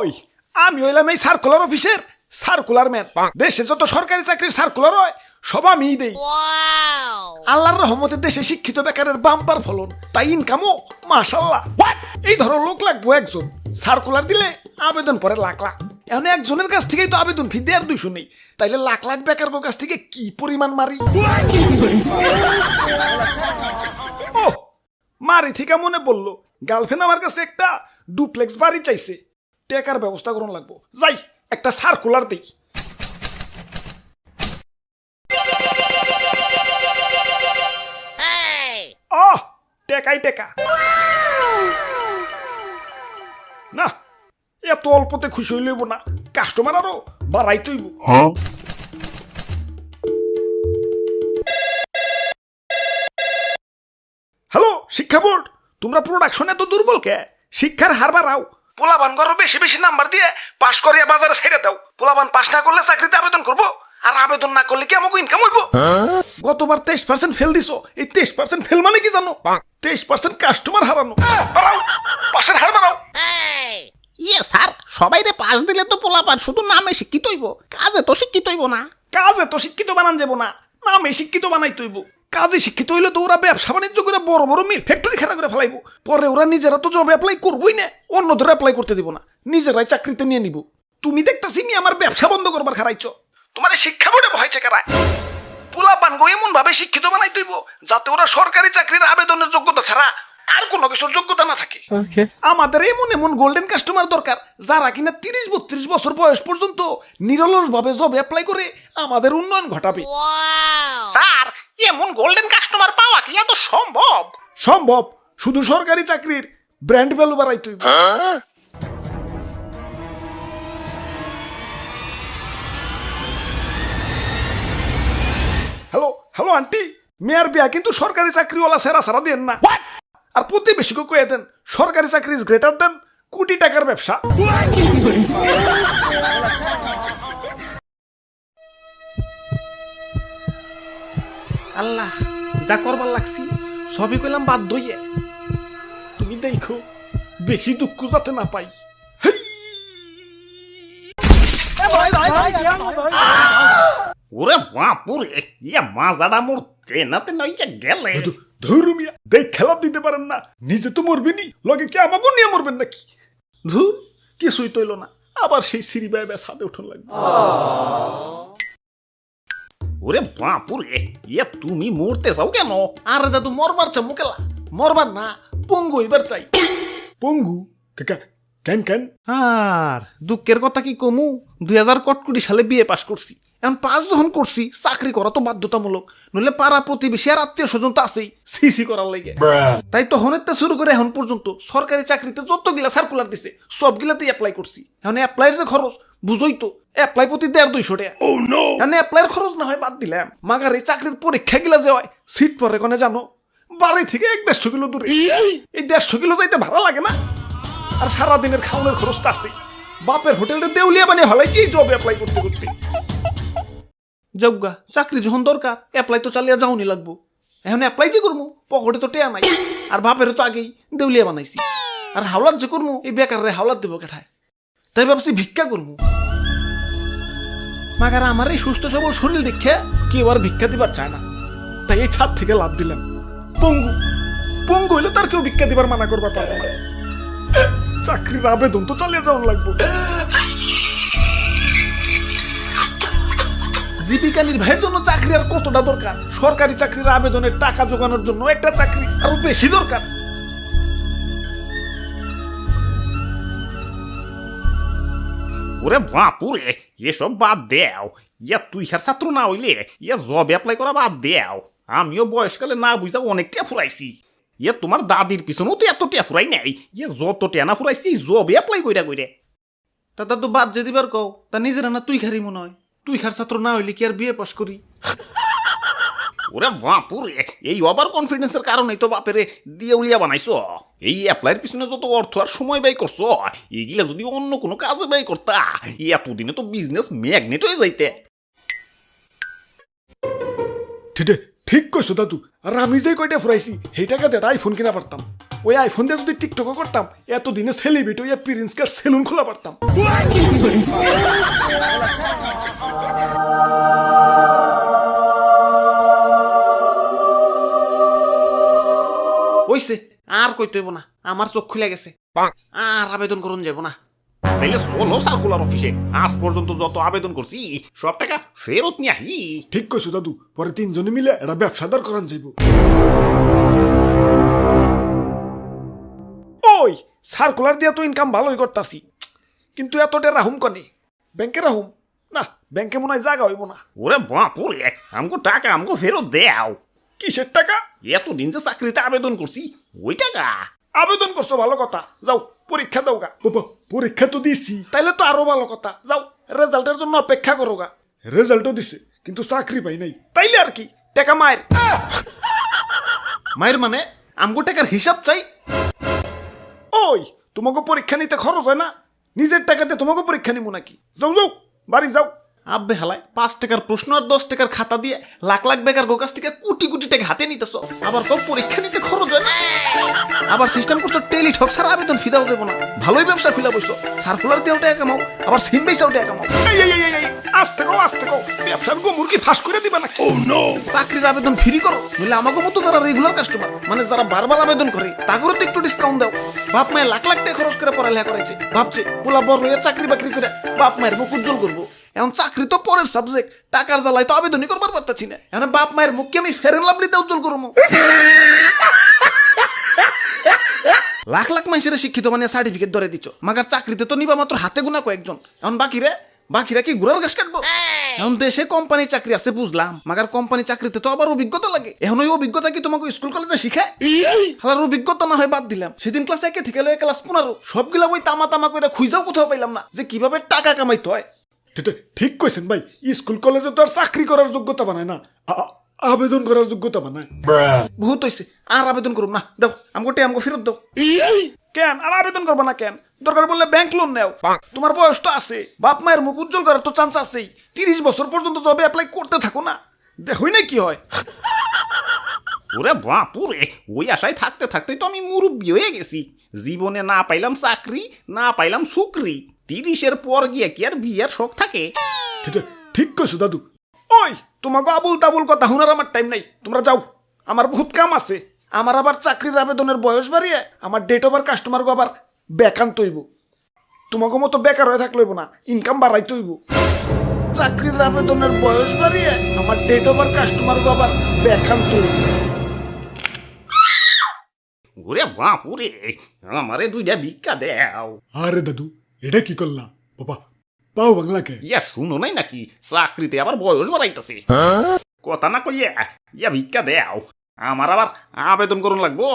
ওই আমি হইলাম এই সার্কুলার অফিসের সার্কুলার ম্যান। দেশে যত সরকারি চাকরির সার্কুলার হয় সব আমিই দেই। আল্লাহর রহমতে দেশে শিক্ষিত বেকারের বাম্পার ফলন, তাই ইনকামও মাশাআল্লাহ। এই ধরো লোক লাগবো একজন, সার্কুলার দিলে আবেদন পরে লাখ লাখ। এখন একজনের কাছ থেকেই তো আবেদন ফি 1.5-200 নেই, তাইলে লাখ লাখ বেকার কাছ থেকে কি পরিমাণ মারি। ও মারি থেকে মনে পড়লো, গার্লফ্রেন্ড আমার কাছে একটা ডুপ্লেক্স বাড়ি চাইছে, টেকার ব্যবস্থা করুন লাগবো। যাই একটা সার্কুলার দেই। টেকাই টেকা না, এত অল্পতে খুশি হইলেব না, কাস্টমার আরো বাড়াই তৈব। হ্যালো শিক্ষা বোর্ড, তোমরা প্রোডাকশন এত দুর্বল কে? শিক্ষার হার বাড়াও, পোলাবান করো বেশি বেশি নাম্বার দিয়ে পাশ করিয়া বাজারে ছেড়ে দাও। পোলাবান পাশ না করলে চাকরিতে আবেদন করবো, আর আবেদন না করলে কি আমাকে ইনকাম হইব? গতবার 23% ফেল দিছো, এই 23% ফেল মানে কি জানো? 23% কাস্টমার হারানো। বাড়াও, পাশের হার বাড়াও। ইয়ে স্যার, সবাই রে পাশ দিলে তো পোলাপান শুধু নামে শিক্ষিত হইব, কাজে তো শিক্ষিত হইব না। কাজে তো শিক্ষিত বানান যাব না, নামে শিক্ষিত বানাই তৈব। কাজে শিক্ষিত হইলে তো ওরা ব্যবসা বাণিজ্য করে বড় বড় মিল ফ্যাক্টরি খাড়া করে ফেলাইবো। পরে ওরা নিজেরা তো জব অ্যাপ্লাই করবোই না, অন্যদের অ্যাপ্লাই করতে দিব না, নিজেরাই চাকরিতে নিয়ে নিব। তুমি দেখতাছি মি আমার ব্যবসা বন্ধ করবার খারাইছ। তোমার শিক্ষা বোর্ডে ভয় চেকারায় পোলাপান গো এমন ভাবে শিক্ষিত বানাই তৈব যাতে ওরা সরকারি চাকরির আবেদনের যোগ্যতা ছাড়া আর কোনো কিছুর যোগ্যতা না থাকে। আমাদের এমন এমন গোল্ডেন কাস্টমার দরকার যারা কিনা 30-32 বছর বয়স পর্যন্ত নিরলস ভাবে জব অ্যাপ্লাই করে আমাদের উন্নয়ন ঘটাবে। স্যার, এমন গোল্ডেন কাস্টমার পাওয়া কি এত সম্ভব? সম্ভব, শুধু সরকারি চাকরির ব্র্যান্ড ভ্যালু বাড়াই তৈব। হ্যালো হ্যালো আন্টি, মেয়ের বিয়া কিন্তু সরকারি চাকরিওয়ালা সেরা সারা দেন না। আর প্রতিবেশীকে কয়ে দেন সরকারি চাকরি ইজ গ্রেটার দেন কোটি টাকার ব্যবসা। আল্লাহ, যা করবার লাগছি সবই কইলাম বাদ দইয়ে। তুমি দেখো বেশি দুঃখ যাতে না পাই। ওরে বাপুরে, ইয়া মাজাটা মোর তেনাতে নইয়া গেলে। ধরুমিয়া দেখ খেলাপ দিতে পারেন না, নিজে তো মরবেনি, লগে কি আমাকে নিয়ে মরবেন নাকি? ধুর, কিছুই তৈল না, আবার সেই সিঁড়ি বেয়ে ছাদে উঠন লাগবে। ওরে বাপুরে, ইয়া তুমি মরতে চাও কেন? আরে দাদু মরবার চা মুকেলা, মরবার না, পঙ্গু এবার চাই। পঙ্গু কাকা কেন কেন? আর দুঃখের কথা কি কমু, 2000 সালে বিয়ে পাশ করছি। এখন 5 যখন করছি, চাকরি করা তো বাধ্যতামূলক, নইলে পাড়া প্রতিবেশী আর আত্মীয় স্বজন তো আছেই সিসি করার লাগে। তাই তো হনেতে শুরু করে এখন পর্যন্ত সরকারি চাকরিতে যতগুলা সার্কুলার দিছে সবগুলাতেই অ্যাপ্লাই করছি। এখন অ্যাপ্লাইয়ের যে খরচ বুঝই তো, অ্যাপ্লাই প্রতি 150-200 টাকা। এখন অ্যাপ্লাইয়ের খরচ না হয় বাদ দিলাম, মাগার এই চাকরির পরীক্ষা গিলা যে হয় সিট পরে কোনে জানো? বাড়ি থেকে 150 কিলো দূরে। এই 150 কিলো যাইতে ভাড়া লাগে না? আর সারাদিনের খাওয়ানোর খরচটা আছে। বাপের হোটেলটা দেউলিয়া বানিয়ে হলাইছি এই জব অ্যাপ্লাই করতে করতে। যজ্ঞা চাকরি যখন দরকার অ্যাপ্লাই তো চালিয়ে যাওনি লাগবো। এখন অ্যাপ্লাই যে করবো, পকেটে তো টেয়া নাই, আর বাপেরও তো আগেই দেউলিয়া বানাইছি। আর হাওলাত যে করবো, এই বেকারে হাওলাত দেবো কেঠায়। তাই ভাবছি ভিক্ষা করবো। মাগার আমার এই সুস্থ সবল শরীর দেখে কেউ আর ভিক্ষা দিবার চায় না, তাই এই ছাদ থেকে লাভ দিলাম। পঙ্গু পঙ্গু হইলে তার কেউ ভিক্ষা দিবার মানা করবার পারবো না। চাকরির আবেদন তো চালিয়ে যাওয়ার লাগবো। জীবিকা নির্বাহের জন্য চাকরি আর কতটা দরকার? সরকারি চাকরির আবেদনের টাকা জোগানোর জন্য একটা চাকরি আরো বেশি দরকার। ওরে বাপুরে, এসব বাদ দেও। ইয়া তুই হার ছাত্র না হইলে ইয়া জব অ্যাপ্লাই করা বাদ দেও। আমিও বয়সকালে না বুঝা অনেক টিয়া ফুরাইছি। ইয়া তোমার দাদির পিছনেও তো এত টিয়া ফুরাই নাই। ইয়া যত টিয়া না ফুরাইছি জবে অ্যাপ্লাই কইরা কইরে। তা তো বাদ যে দিবার কও, তা নিজেরা না তুই খারি মনে হয়। তুই খার ছাত্র না হইলে কি আর বিয়ে পাস করি? ওরে বাপুরে, এই ওভার কনফিডেন্সের কারণেই তো বাপেরে দিয়ে উলিয়া বানাইছো। এই অ্যাপ্লাইয়ের পিছনে যত অর্থ আর সময় ব্যয় করছো, এগুলা যদি অন্য কোনো কাজে ব্যয় করতা, এতদিনে তো বিজনেস ম্যাগনেট হয়ে যাইতে। ঠিক কইছো দাদু, আর আমি যে কয়টা ফুরাইছি সেই টাকা দিয়ে আইফোন কিনা পারতাম। ওই আইফোন দিয়ে যদি টিকটকও করতাম এতদিনে সেলিব্রিটি হইয়া প্রিন্স কার সেলুন খোলা পারতাম। ওইছে আর কইতে হইব না, আমার চোখ খুলে গেছে, আর আবেদন করুন যাব না। তাইলে চলো সার্কুলার অফিসে, আজ পর্যন্ত যত আবেদন করছি সব টাকা ফেরত নিয়ে আহি। ঠিক কইছো দাদু, পরে তিনজনে মিলে এটা ব্যবসাদার করান যাইব। ওই সার্কুলার দিয়া তো ইনকাম ভালোই করতাছি, কিন্তু এতটা রাহুম কনে? ব্যাংকে রাহুম না, ব্যাংকে মনে হয় জায়গা হইব না। ওরে বাপুরে, আমগো টাকা আমগো ফেরত দেও। কিসের টাকা? এতদিন যে চাকরিতে আবেদন করছি ওই টাকা। আবেদন করছো ভালো কথা, যাও পরীক্ষা দাও গা। বাবা পরীক্ষা তো দিছি, তাইলে তো আরো ভালো কথা, যাও রেজাল্টের জন্য অপেক্ষা করো গা। রেজাল্টও দিছে কিন্তু চাকরি পাই নাই, তাইলে আর কি টাকা মায়ের। মায়ের মানে আমগো টাকার হিসাব চাই। ওই তোমাকে পরীক্ষা নিতে খরচ হয় না, নিজের টাকাতে তোমাকে পরীক্ষা নিবো নাকি? যাও যাও বাড়ি যাও। আব্বে হালায় 5 টাকার প্রশ্ন আর 10 টাকার খাতা দিয়ে লাখ লাখ বেকার গোকাস থেকে কোটি কোটি টাকা হাতে নিতেছ, আবার কম পরীক্ষা নিতে খরচ হয় না। আবার সিস্টেম করছো টেলিঠক ছাড়া আবেদন ফি দাও যাবো না। ভালোই ব্যবসা খুলা বসছো, সার্কুলার দিয়েও টাকা কামাও, আবার সিম বেচাও টাকা কামাও। আস্তে কো ব্যবসার গোমুর কি ফাঁস করে দিবা নাকি? চাকরির আবেদন ফ্রি করো, নইলে আমাকে মতো যারা রেগুলার কাস্টমার, মানে যারা বারবার আবেদন করে তাগরও তো একটু ডিসকাউন্ট দাও। বাপ মায়ের লাখ লাখ টাকা খরচ করে পড়ালেখা করাইছে, ভাবছে পোলা বড় হয়ে চাকরি বাকরি করে বাপ মায়ের মুখ উজ্জ্বল করবো। এখন চাকরি তো পরের সাবজেক্ট, টাকার জ্বালায় তো আবেদনই করবার পারতাছি না। এখন বাপ মায়ের মুখকে আমি ফেরেন লাভলিতে উজ্জ্বল করবো। লাখ লাখ মানুষের শিক্ষিত মানে সার্টিফিকেট ধরে দিচ্ছ, মাগার চাকরিতে তো নিবা মাত্র হাতে গোনা কয়েকজন। এখন বাকিরা কি ঘোড়ার ঘাস কাটবো? এখন দেশে কোম্পানি চাকরি আছে বুঝলাম, মাগার কোম্পানি চাকরিতে তো আবার অভিজ্ঞতা লাগে। এখন ওই অভিজ্ঞতা কি তোমাকে স্কুল কলেজে শিখায়? হালার অভিজ্ঞতা না হয় বাদ দিলাম, সেদিন ক্লাস 1 থেকে লয়ে ক্লাস 15 সবগুলা বই তামা করে খুঁজাও কোথাও পাইলাম না যে কিভাবে টাকা কামাইতে হয়। ঠিক কইছেন ভাই, স্কুল কলেজে তো আর চাকরি করার যোগ্যতা বানায় না, আবেদন করার যোগ্যতা বানায়। বহুত হইছে, আর আবেদন করুম না, দাও আমগো ফেরত দাও। কেন আর আবেদন করবো না কেন? দরকার বললে ব্যাংক লোন নেও, তোমার বয়স তো আছে, বাপ মায়ের মুখ উজ্জ্বল করার তো চান্স আছেই। 30 বছর পর্যন্ত জবে অ্যাপ্লাই করতে থাকো না, দেখই না কি হয়। ওরে বাপুরে, ওই আশায় থাকতে থাকতেই তো আমি মুরব্বী হয়ে গেছি। জীবনে না পাইলাম চাকরি, না পাইলাম সুকরি। 30-এর পর গিয়ে কি আর বিয়ের শখ থাকে? ঠিক কইছো দাদু। ওই তোমাকে আবুল তাবুল কথা শোনার আমার টাইম নাই, তোমরা যাও, আমার বহুত কাম আছে। আমার আবার চাকরির আবেদনের বয়স বাড়িয়ে আমার ডেট ওভার কাস্টমার আবার বেকান্ত হইব। তোমাকে মতো বেকার হয়ে থাকলে হইব না, ইনকাম বাড়াইতে হইব। চাকরির আবেদনের বয়স বাড়িয়ে আমার ডেট ওভার কাস্টমার আবার বেকান্ত হইব। ওরে বাপুরে, আমারে 2টা ভিক্ষা দেও। আরে দাদু এটা কি করলা বাবা, পাও বাংলাকে ইয়া শুনো নাই নাকি চাকরিতে আবার বয়স বাড়াইতেছে? কথা না কইয়া ইয়া ভিক্ষা দেও, আমার আবার আবেদন করুন লাগবো।